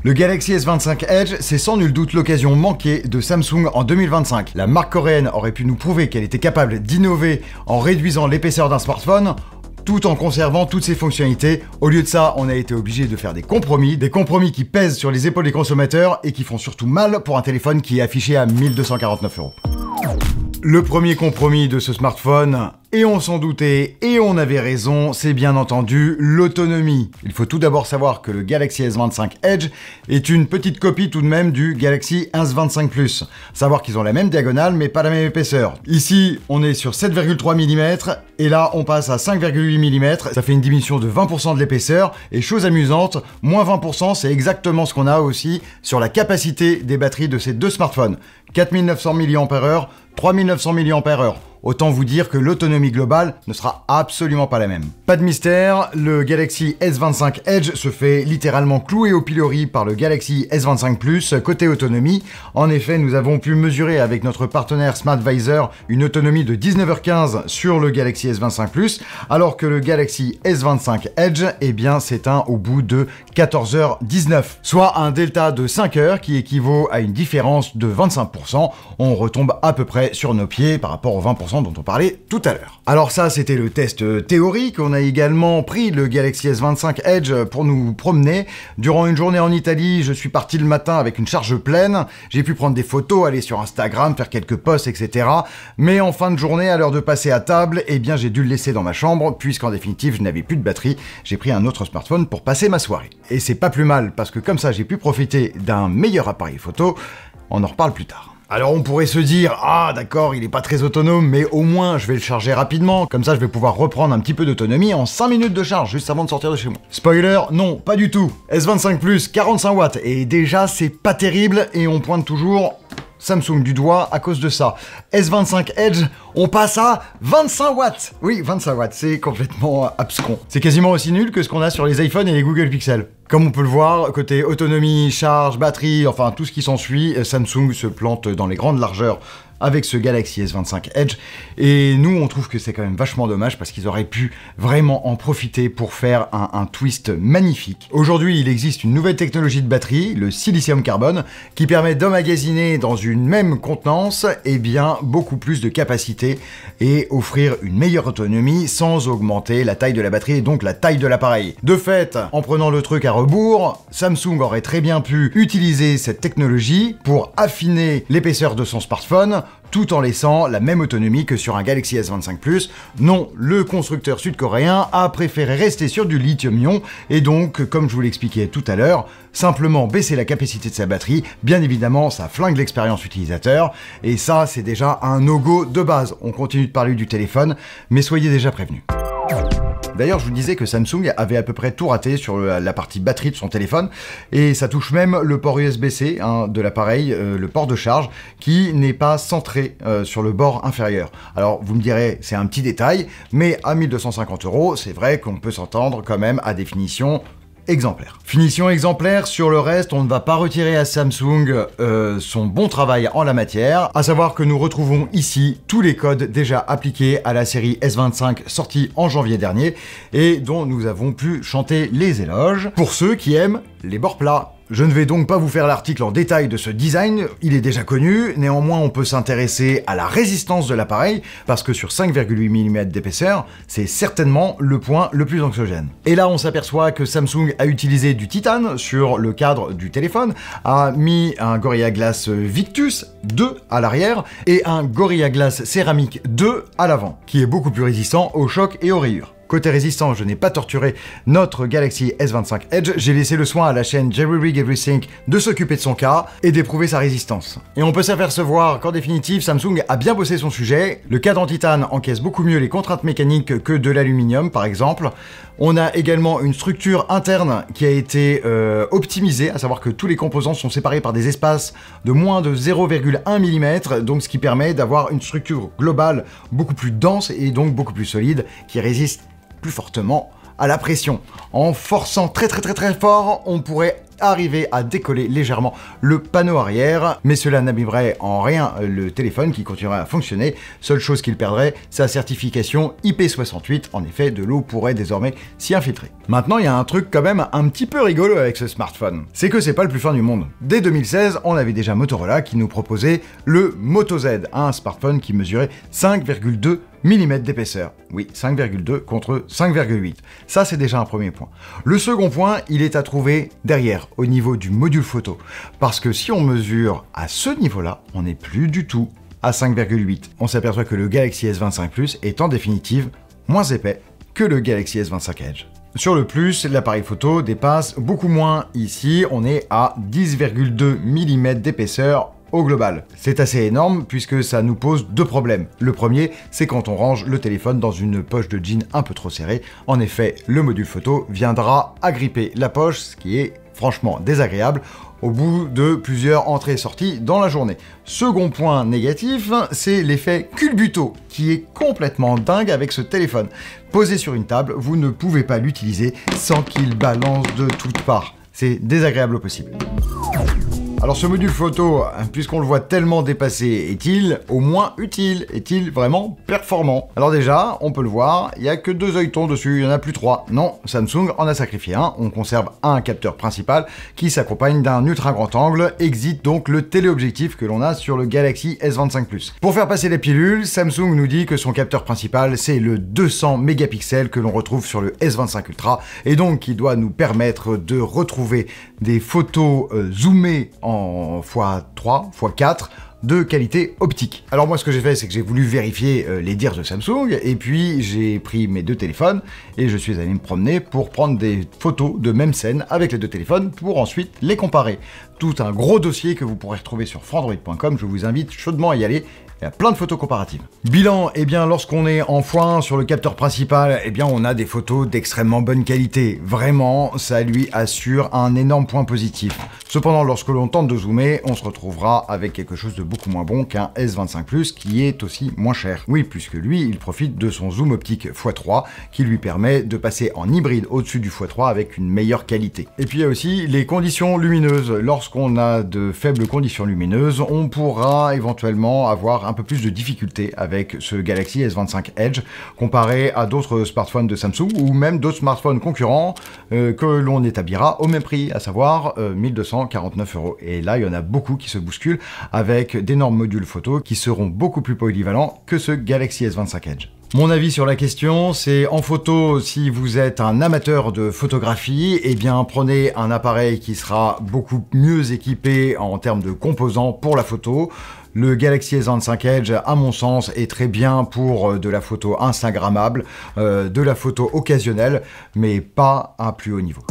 Le Galaxy S25 Edge, c'est sans nul doute l'occasion manquée de Samsung en 2025. La marque coréenne aurait pu nous prouver qu'elle était capable d'innover en réduisant l'épaisseur d'un smartphone, tout en conservant toutes ses fonctionnalités. Au lieu de ça, on a été obligé de faire des compromis qui pèsent sur les épaules des consommateurs et qui font surtout mal pour un téléphone qui est affiché à 1249 €. Le premier compromis de ce smartphone, et on s'en doutait, et on avait raison, c'est bien entendu l'autonomie. Il faut tout d'abord savoir que le Galaxy S25 Edge est une petite copie tout de même du Galaxy S25 Plus. Savoir qu'ils ont la même diagonale, mais pas la même épaisseur. Ici, on est sur 7,3 mm, et là, on passe à 5,8 mm. Ça fait une diminution de 20% de l'épaisseur, et chose amusante, moins 20%, c'est exactement ce qu'on a aussi sur la capacité des batteries de ces deux smartphones. 4900 mAh, 3900 mAh. Autant vous dire que l'autonomie globale ne sera absolument pas la même. Pas de mystère, le Galaxy S25 Edge se fait littéralement clouer au pilori par le Galaxy S25 Plus côté autonomie. En effet, nous avons pu mesurer avec notre partenaire SmartVisor une autonomie de 19h15 sur le Galaxy S25 Plus, alors que le Galaxy S25 Edge, eh bien, s'éteint au bout de 14h19, soit un delta de 5 heures qui équivaut à une différence de 25%. On retombe à peu près sur nos pieds par rapport aux 20% dont on parlait tout à l'heure. Alors ça, c'était le test théorique. On a également pris le Galaxy S25 Edge pour nous promener. Durant une journée en Italie, je suis parti le matin avec une charge pleine. J'ai pu prendre des photos, aller sur Instagram, faire quelques posts, etc. Mais en fin de journée, à l'heure de passer à table, eh bien, j'ai dû le laisser dans ma chambre, puisqu'en définitive, je n'avais plus de batterie. J'ai pris un autre smartphone pour passer ma soirée. Et c'est pas plus mal, parce que comme ça, j'ai pu profiter d'un meilleur appareil photo. On en reparle plus tard. Alors on pourrait se dire, ah d'accord, il est pas très autonome, mais au moins je vais le charger rapidement, comme ça je vais pouvoir reprendre un petit peu d'autonomie en 5 minutes de charge, juste avant de sortir de chez moi. Spoiler, non, pas du tout. S25 Plus, 45 watts, et déjà c'est pas terrible, et on pointe toujours Samsung du doigt à cause de ça. S25 Edge, on passe à 25 watts. Oui, 25 watts, c'est complètement abscon. C'est quasiment aussi nul que ce qu'on a sur les iPhones et les Google Pixel. Comme on peut le voir, côté autonomie, charge, batterie, enfin tout ce qui s'ensuit, Samsung se plante dans les grandes largeurs avec ce Galaxy S25 Edge, et nous on trouve que c'est quand même vachement dommage parce qu'ils auraient pu vraiment en profiter pour faire un twist magnifique. Aujourd'hui, il existe une nouvelle technologie de batterie, le silicium carbone, qui permet d'emmagasiner dans une même contenance, eh bien, beaucoup plus de capacité et offrir une meilleure autonomie sans augmenter la taille de la batterie et donc la taille de l'appareil. De fait, en prenant le truc à rebours, Samsung aurait très bien pu utiliser cette technologie pour affiner l'épaisseur de son smartphone, tout en laissant la même autonomie que sur un Galaxy S25 Plus. Non, le constructeur sud-coréen a préféré rester sur du lithium-ion et donc, comme je vous l'expliquais tout à l'heure, simplement baisser la capacité de sa batterie. Bien évidemment, ça flingue l'expérience utilisateur et ça, c'est déjà un no-go de base. On continue de parler du téléphone, mais soyez déjà prévenus. D'ailleurs, je vous disais que Samsung avait à peu près tout raté sur la partie batterie de son téléphone, et ça touche même le port USB-C de l'appareil, le port de charge, qui n'est pas centré sur le bord inférieur. Alors, vous me direz, c'est un petit détail, mais à 1250 €, c'est vrai qu'on peut s'entendre quand même à définition exemplaire. Finition exemplaire, sur le reste, on ne va pas retirer à Samsung son bon travail en la matière, à savoir que nous retrouvons ici tous les codes déjà appliqués à la série S25 sortie en janvier dernier et dont nous avons pu chanter les éloges pour ceux qui aiment les bords plats. Je ne vais donc pas vous faire l'article en détail de ce design, il est déjà connu, néanmoins on peut s'intéresser à la résistance de l'appareil, parce que sur 5,8 mm d'épaisseur, c'est certainement le point le plus anxiogène. Et là on s'aperçoit que Samsung a utilisé du titane sur le cadre du téléphone, a mis un Gorilla Glass Victus 2 à l'arrière, et un Gorilla Glass Céramique 2 à l'avant, qui est beaucoup plus résistant aux chocs et aux rayures. Côté résistance, je n'ai pas torturé notre Galaxy S25 Edge, j'ai laissé le soin à la chaîne Jerry Rig Everything de s'occuper de son cas et d'éprouver sa résistance. Et on peut s'apercevoir qu'en définitive, Samsung a bien bossé son sujet. Le cadre en titane encaisse beaucoup mieux les contraintes mécaniques que de l'aluminium, par exemple. On a également une structure interne qui a été optimisée, à savoir que tous les composants sont séparés par des espaces de moins de 0,1 mm, donc ce qui permet d'avoir une structure globale beaucoup plus dense et donc beaucoup plus solide, qui résiste plus fortement à la pression. En forçant très fort, on pourrait arriver à décoller légèrement le panneau arrière, mais cela n'abîmerait en rien le téléphone qui continuerait à fonctionner. Seule chose qu'il perdrait, sa certification IP68. En effet, de l'eau pourrait désormais s'y infiltrer. Maintenant, il y a un truc quand même un petit peu rigolo avec ce smartphone. C'est que c'est pas le plus fin du monde. Dès 2016, on avait déjà Motorola qui nous proposait le Moto Z, un smartphone qui mesurait 5,2 mm d'épaisseur. Oui, 5,2 contre 5,8. Ça, c'est déjà un premier point. Le second point, il est à trouver derrière, au niveau du module photo. Parce que si on mesure à ce niveau-là, on n'est plus du tout à 5,8. On s'aperçoit que le Galaxy S25 Plus est en définitive moins épais que le Galaxy S25 Edge. Sur le Plus, l'appareil photo dépasse beaucoup moins. Ici, on est à 10,2 mm d'épaisseur au global. C'est assez énorme puisque ça nous pose deux problèmes. Le premier, c'est quand on range le téléphone dans une poche de jean un peu trop serrée. En effet, le module photo viendra agripper la poche, ce qui est franchement désagréable au bout de plusieurs entrées et sorties dans la journée. Second point négatif, c'est l'effet culbuto, qui est complètement dingue avec ce téléphone. Posé sur une table, vous ne pouvez pas l'utiliser sans qu'il balance de toutes parts. C'est désagréable au possible. Alors ce module photo, puisqu'on le voit tellement dépassé, est-il au moins utile? Est-il vraiment performant? Alors déjà, on peut le voir, il n'y a que 2 œilletons dessus, il n'y en a plus 3. Non, Samsung en a sacrifié un, on conserve un capteur principal qui s'accompagne d'un ultra grand angle, exit donc le téléobjectif que l'on a sur le Galaxy S25 Plus. Pour faire passer la pilule, Samsung nous dit que son capteur principal, c'est le 200 mégapixels que l'on retrouve sur le S25 Ultra, et donc qui doit nous permettre de retrouver des photos zoomées en x3, x4 de qualité optique. Alors moi ce que j'ai fait, c'est que j'ai voulu vérifier les dires de Samsung, et puis j'ai pris mes 2 téléphones et je suis allé me promener pour prendre des photos de même scène avec les 2 téléphones pour ensuite les comparer. Tout un gros dossier que vous pourrez retrouver sur frandroid.com, je vous invite chaudement à y aller. Il y a plein de photos comparatives. Bilan, eh bien lorsqu'on est en x1 sur le capteur principal, eh bien on a des photos d'extrêmement bonne qualité. Vraiment, ça lui assure un énorme point positif. Cependant, lorsque l'on tente de zoomer, on se retrouvera avec quelque chose de beaucoup moins bon qu'un S25 Plus qui est aussi moins cher. Oui, puisque lui, il profite de son zoom optique x3 qui lui permet de passer en hybride au-dessus du x3 avec une meilleure qualité. Et puis il y a aussi les conditions lumineuses. Lorsqu'on a de faibles conditions lumineuses, on pourra éventuellement avoir un peu plus de difficultés avec ce Galaxy S25 Edge comparé à d'autres smartphones de Samsung ou même d'autres smartphones concurrents que l'on établira au même prix, à savoir 1249 €. Et là, il y en a beaucoup qui se bousculent avec d'énormes modules photo qui seront beaucoup plus polyvalents que ce Galaxy S25 Edge. Mon avis sur la question, c'est en photo, si vous êtes un amateur de photographie, eh bien prenez un appareil qui sera beaucoup mieux équipé en termes de composants pour la photo. Le Galaxy S25 Edge, à mon sens, est très bien pour de la photo instagrammable, de la photo occasionnelle, mais pas à plus haut niveau.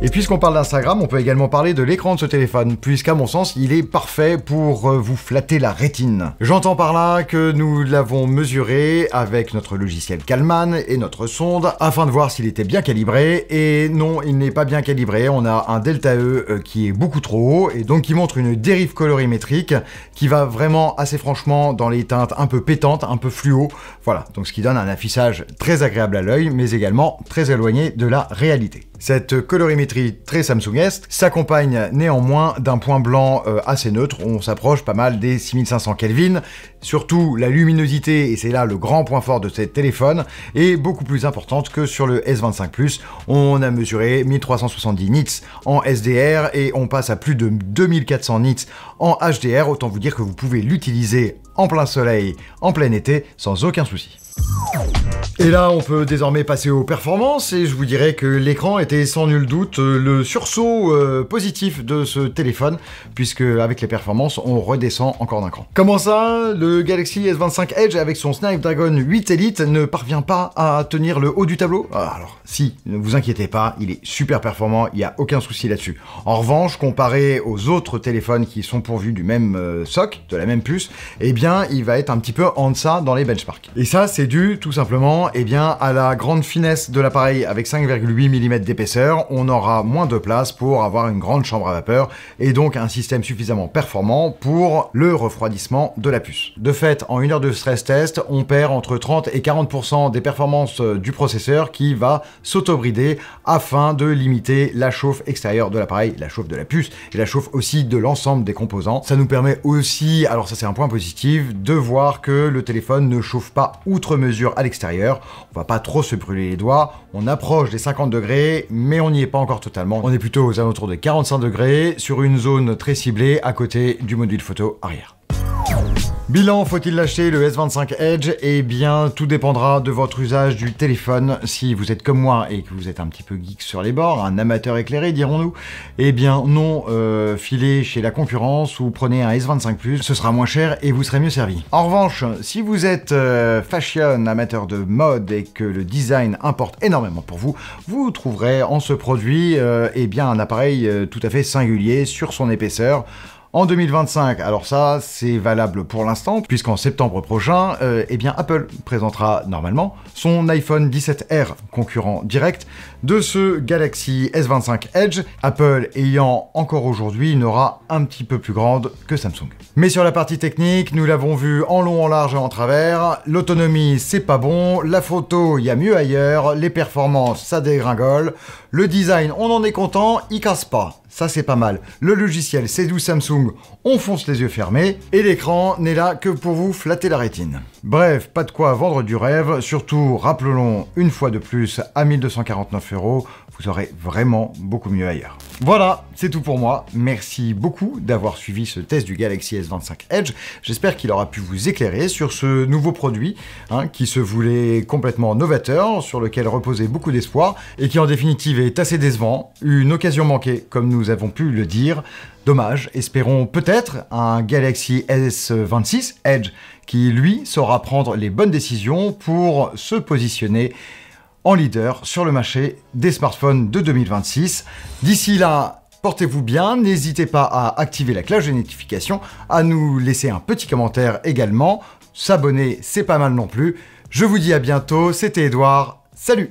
Et puisqu'on parle d'Instagram, on peut également parler de l'écran de ce téléphone, puisqu'à mon sens, il est parfait pour vous flatter la rétine. J'entends par là que nous l'avons mesuré avec notre logiciel Kalman et notre sonde, afin de voir s'il était bien calibré, et non, il n'est pas bien calibré. On a un delta E qui est beaucoup trop haut, et donc qui montre une dérive colorimétrique qui va vraiment assez franchement dans les teintes un peu pétantes, un peu fluo. Voilà, donc ce qui donne un affichage très agréable à l'œil, mais également très éloigné de la réalité. Cette colorimétrie très Samsung-esque s'accompagne néanmoins d'un point blanc assez neutre. On s'approche pas mal des 6500 Kelvin. Surtout, la luminosité, et c'est là le grand point fort de ce téléphone, est beaucoup plus importante que sur le S25 Plus. On a mesuré 1370 nits en SDR et on passe à plus de 2400 nits en HDR. Autant vous dire que vous pouvez l'utiliser en plein soleil, en plein été, sans aucun souci. Et là, on peut désormais passer aux performances, et je vous dirais que l'écran était sans nul doute le sursaut positif de ce téléphone, puisque avec les performances, on redescend encore d'un cran. Comment ça, le Galaxy S25 Edge avec son Snapdragon 8 Elite ne parvient pas à tenir le haut du tableau? Alors, si, ne vous inquiétez pas, il est super performant, il n'y a aucun souci là-dessus. En revanche, comparé aux autres téléphones qui sont pourvus du même SoC, de la même puce, eh bien, il va être un petit peu en deçà dans les benchmarks. Et ça, c'est dû tout simplement à la grande finesse de l'appareil avec 5,8 mm d'épaisseur. On aura moins de place pour avoir une grande chambre à vapeur et donc un système suffisamment performant pour le refroidissement de la puce. De fait, en une heure de stress test, on perd entre 30 et 40% des performances du processeur qui va s'auto-brider afin de limiter la chauffe extérieure de l'appareil, la chauffe de la puce et la chauffe aussi de l'ensemble des composants. Ça nous permet aussi, alors ça c'est un point positif, de voir que le téléphone ne chauffe pas outre mesure à l'extérieur. On va pas trop se brûler les doigts, on approche des 50 degrés, mais on n'y est pas encore totalement. On est plutôt aux alentours de 45 degrés sur une zone très ciblée à côté du module photo arrière. Bilan, faut-il l'acheter le S25 Edge? Eh bien, tout dépendra de votre usage du téléphone. Si vous êtes comme moi et que vous êtes un petit peu geek sur les bords, un amateur éclairé dirons-nous, eh bien non, filez chez la concurrence ou prenez un S25 Plus, ce sera moins cher et vous serez mieux servi. En revanche, si vous êtes fashion, amateur de mode et que le design importe énormément pour vous, vous trouverez en ce produit un appareil tout à fait singulier sur son épaisseur. En 2025, alors ça c'est valable pour l'instant, puisqu'en septembre prochain, Apple présentera normalement son iPhone 17R, concurrent direct de ce Galaxy S25 Edge, Apple ayant encore aujourd'hui une aura un petit peu plus grande que Samsung. Mais sur la partie technique, nous l'avons vu en long, en large et en travers, l'autonomie c'est pas bon, la photo il y a mieux ailleurs, les performances ça dégringole, le design on en est content, il casse pas. Ça c'est pas mal. Le logiciel c'est du Samsung, on fonce les yeux fermés, et l'écran n'est là que pour vous flatter la rétine. Bref, pas de quoi vendre du rêve, surtout rappelons une fois de plus à 1249 €, vous aurez vraiment beaucoup mieux ailleurs. Voilà, c'est tout pour moi. Merci beaucoup d'avoir suivi ce test du Galaxy S25 Edge. J'espère qu'il aura pu vous éclairer sur ce nouveau produit qui se voulait complètement novateur, sur lequel reposait beaucoup d'espoir et qui en définitive est assez décevant. Une occasion manquée, comme nous avons pu le dire. Dommage, espérons peut-être un Galaxy S26 Edge qui, lui, saura prendre les bonnes décisions pour se positionner en leader sur le marché des smartphones de 2026. D'ici là, portez-vous bien, n'hésitez pas à activer la cloche de notification, à nous laisser un petit commentaire également, s'abonner c'est pas mal non plus. Je vous dis à bientôt, c'était Edouard, salut!